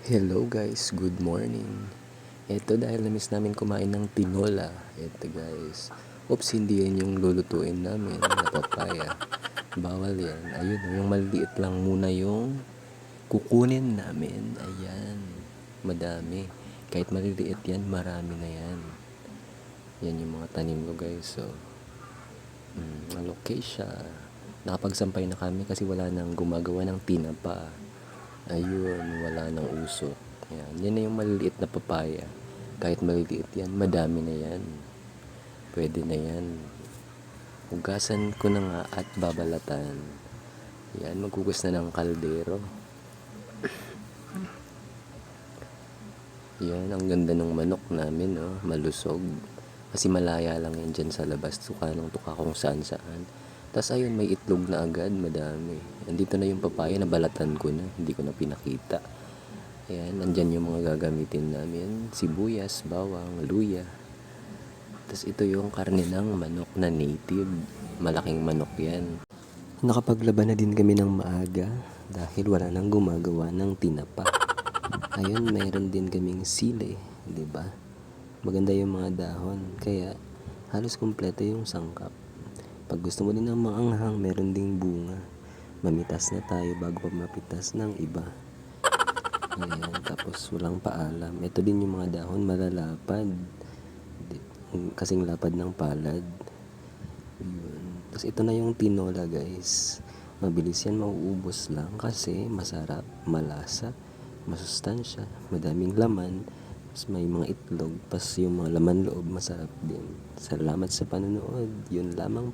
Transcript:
Hello guys, good morning. Ito dahil na-miss namin kumain ng tinola. Ito guys. Oops, hindi yan yung lulutuin namin na papaya. Bawal yan. Ayun, yung maliliit lang muna yung kukunin namin. Ayan. Madami. Kahit maliliit yan, marami na yan. Yan yung mga tanim ko guys. So, alocasia. Nakapagsampay na kami kasi wala nang gumagawa ng tinapa. Ayun, wala nang usok. Yan, yan na yung maliliit na papaya. Kahit maliliit yan, madami na yan. Pwede na yan. Hugasan ko na nga at babalatan. Yan, maghugas na ng kaldero. Yan, ang ganda ng manok namin, oh, malusog. Kasi malaya lang yan dyan sa labas. Tuka ng tuka kung saan saan. Tapos ayun, may itlog na agad, madami. Andito na yung papaya, nabalatan ko na. Hindi ko na pinakita. Ayan, nandyan yung mga gagamitin namin. Sibuyas, bawang, luya. Tapos ito yung karne ng manok na native. Malaking manok yan. Nakapaglaban na din kami ng maaga dahil wala nang gumagawa ng tinapa. Ayun, mayroon din kaming sili, 'di ba? Maganda yung mga dahon, kaya halos kumpleto yung sangkap. Pag gusto mo din ng maanghang, meron ding bunga. Mamitas na tayo bago pa mapitas ng iba. Ayan, tapos walang paalam. Ito din yung mga dahon malalapad. Kasing lapad ng palad. Yun. Tapos ito na yung tinola guys. Mabilis yan mauubos lang kasi masarap, malasa, masustansya, madaming laman. Tapos may mga itlog, tapos yung mga laman loob masarap din. Salamat sa panonood. Yun lamang.